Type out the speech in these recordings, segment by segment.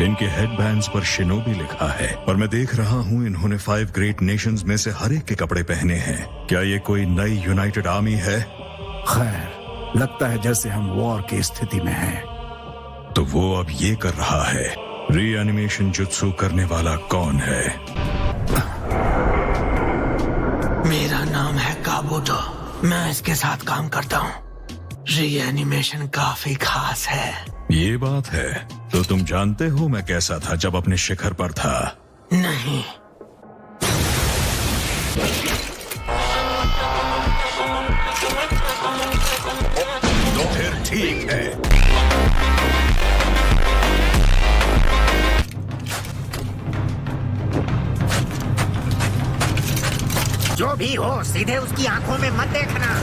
इनके हेडबैंड्स पर शिनोबी लिखा है और मैं देख रहा हूँ इन्होंने 5 ग्रेट नेशंस में से हर एक के कपड़े पहने हैं। क्या ये कोई नई यूनाइटेड आर्मी है? खैर, लगता है जैसे हम वॉर की स्थिति में हैं। तो वो अब ये कर रहा है। रीएनिमेशन जुत्सु करने वाला कौन है? मेरा नाम है काबूतो। मैं इसके साथ काम करता हूँ। रीएनिमेशन काफी खास है। ये बात है। तो तुम जानते हो मैं कैसा था जब अपने शिखर पर था? नहीं। तो फिर ठीक है। जो भी हो, सीधे उसकी आंखों में मत देखना।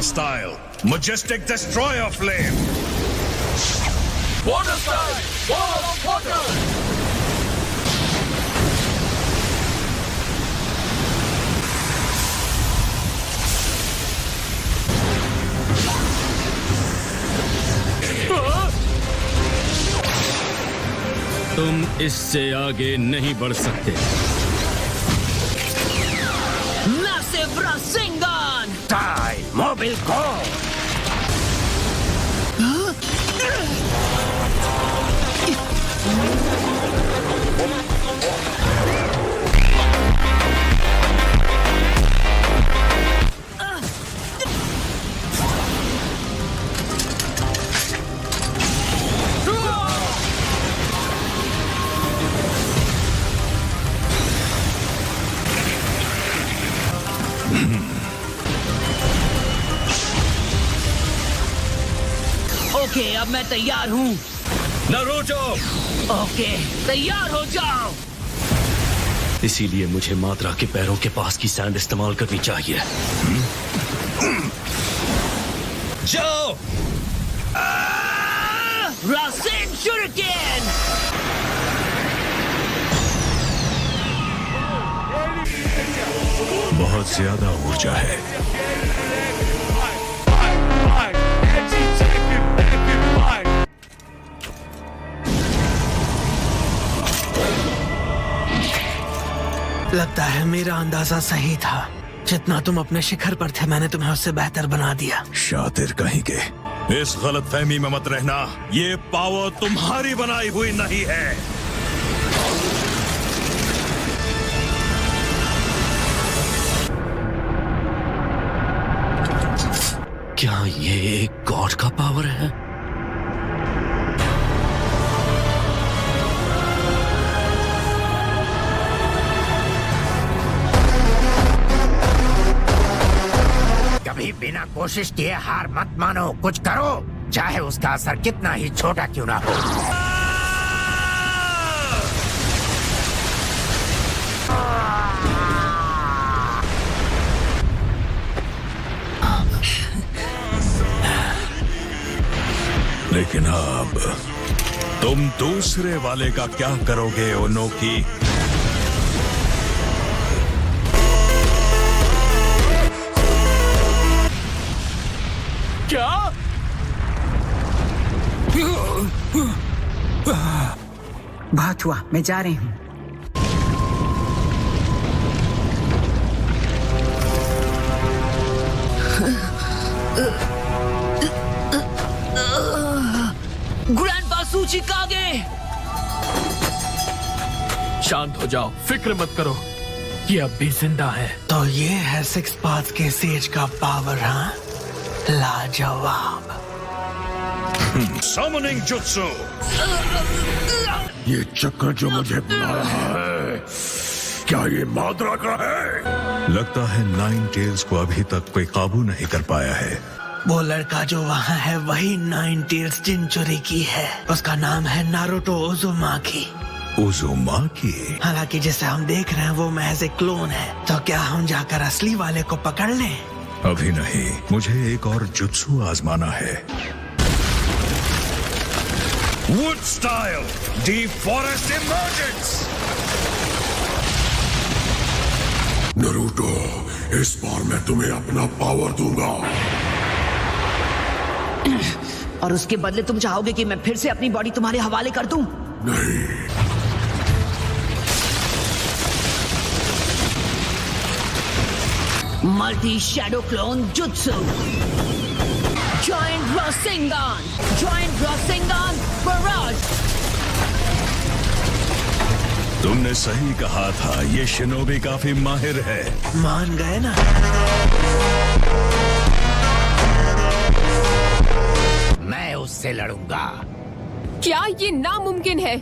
Style, majestic destroyer flame. Water style, wall of water. तुम इससे आगे नहीं बढ़ सकते। Massive Rasengan! टाई, मोबिल को। ओके, अब मैं तैयार हूँ। नारुतो! ओके, तैयार हो जाओ। इसीलिए मुझे मात्रा के पैरों के पास की सैंड इस्तेमाल करनी चाहिए। जाओ! रासेन शूरिकेन! बहुत ज्यादा ऊर्जा है। लगता है मेरा अंदाजा सही था। जितना तुम अपने शिखर पर थे, मैंने तुम्हें उससे बेहतर बना दिया। शातिर कहीं के। इस गलतफहमी में मत रहना। ये पावर तुम्हारी बनाई हुई नहीं है। क्या ये एक गॉड का पावर है? कभी बिना कोशिश किए हार मत मानो। कुछ करो, चाहे उसका असर कितना ही छोटा क्यों ना हो। लेकिन अब तुम दूसरे वाले का क्या करोगे ओनोकी? क्या? बहुत हुआ, मैं जा रही हूँ। ग्रैंडपा सूचिकागे! शांत हो जाओ, फिक्र मत करो। ये अब भी जिंदा है। तो ये है 6 पाथ के सेज का पावर, हाँ? लाजवाब। Summoning Jutsu. ये चक्कर जो मुझे बुला रहा है, क्या ये माद्रा का है? लगता है नाइन टेल्स को अभी तक कोई काबू नहीं कर पाया है। वो लड़का जो वहाँ है वही नाइन टेल्स जिनचुरी की है। उसका नाम है नारुतो उजुमाकी। उजुमाकी? हालांकि जिसे हम देख रहे हैं वो महज एक क्लोन है। तो क्या हम जाकर असली वाले को पकड़ लें? अभी नहीं, मुझे एक और जुत्सु आजमाना है। Wood style deep forest emergence. Naruto, इस बार मैं तुम्हें अपना पावर दूंगा। और उसके बदले तुम चाहोगे कि मैं फिर से अपनी बॉडी तुम्हारे हवाले कर दूं? नहीं, मल्टी शैडो क्लोन जुत्सु, जॉइंट रासेंगान बराज। तुमने सही कहा था, ये शिनोबी काफी माहिर है। मान गए ना? मैं उससे लड़ूंगा। क्या ये नामुमकिन है?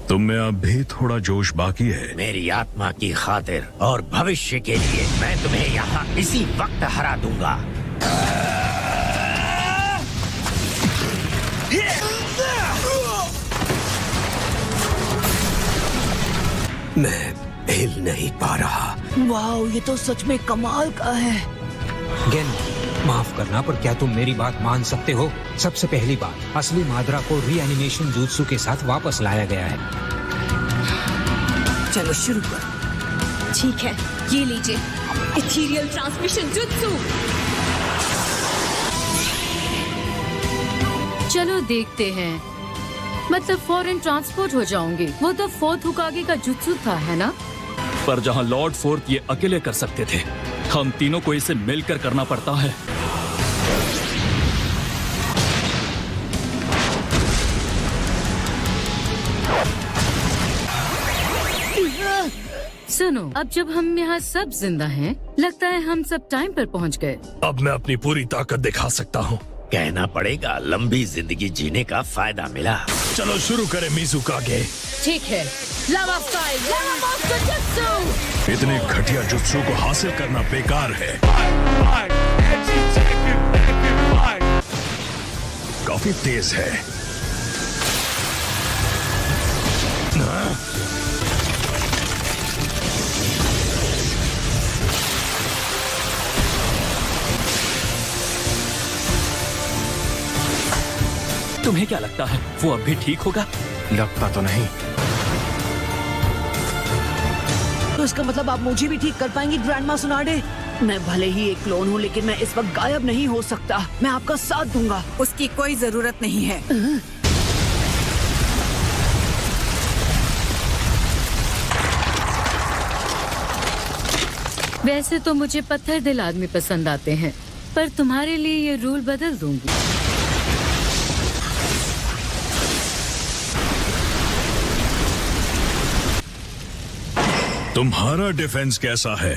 तुम में अब भी थोड़ा जोश बाकी है। मेरी आत्मा की खातिर और भविष्य के लिए मैं तुम्हें यहाँ इसी वक्त हरा दूंगा। मैं हिल नहीं पा रहा। वाओ, ये तो सच में कमाल का है। गेन, माफ करना, पर क्या तुम मेरी बात मान सकते हो? सबसे पहली बात, असली माद्रा को रीएनिमेशन जुत्सु के साथ वापस लाया गया है। चलो शुरू करो। ठीक है, ये लीजिए इथीरियल ट्रांसमिशन जुत्सु। चलो देखते हैं। मतलब फॉरेन ट्रांसपोर्ट हो जाऊंगी। वो तो फोर्थ हुकागे का जुत्सु था, है ना? पर जहाँ लॉर्ड फोर्थ ये अकेले कर सकते थे, हम तीनों को इसे मिलकर करना पड़ता है। सुनो, अब जब हम यहाँ सब जिंदा हैं, लगता है हम सब टाइम पर पहुँच गए। अब मैं अपनी पूरी ताकत दिखा सकता हूँ। कहना पड़ेगा लंबी जिंदगी जीने का फायदा मिला। चलो शुरू करें मिज़ुकागे। ठीक है, लावा स्टाइल, लावा मास्टर जुत्सु। इतने घटिया जुत्सु को हासिल करना बेकार है। काफी तेज है। तुम्हें क्या लगता है, वो अब भी ठीक होगा? लगता तो नहीं। तो इसका मतलब आप मुझे भी ठीक कर पाएंगी ग्रैंडमा सुनाडे? मैं भले ही एक क्लोन हूँ, लेकिन मैं इस वक्त गायब नहीं हो सकता। मैं आपका साथ दूंगा। उसकी कोई जरूरत नहीं है। वैसे तो मुझे पत्थर दिल आदमी पसंद आते हैं, पर तुम्हारे लिए ये रूल बदल दूंगी। तुम्हारा डिफेंस कैसा है?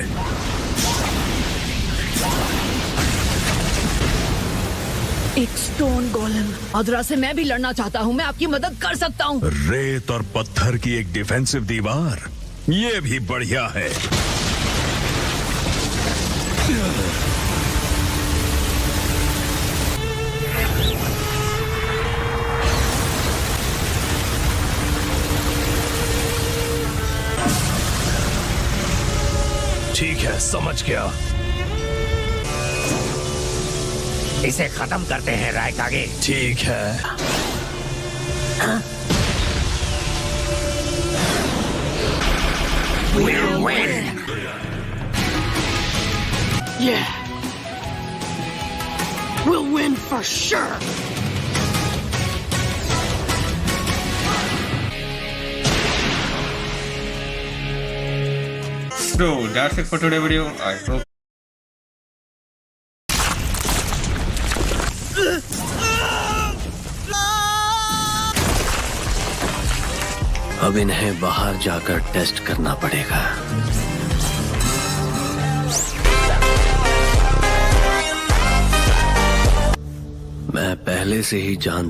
एक स्टोन गोलम। अदरा से मैं भी लड़ना चाहता हूँ। मैं आपकी मदद कर सकता हूँ। रेत और पत्थर की एक डिफेंसिव दीवार, ये भी बढ़िया है। ठीक है, समझ गया। इसे खत्म करते हैं रायकागे। ठीक है। We'll win. Yeah. We'll win for sure. So that's it for today's video. I hope अब इन्हें बाहर जाकर टेस्ट करना पड़ेगा। मैं पहले से ही जानता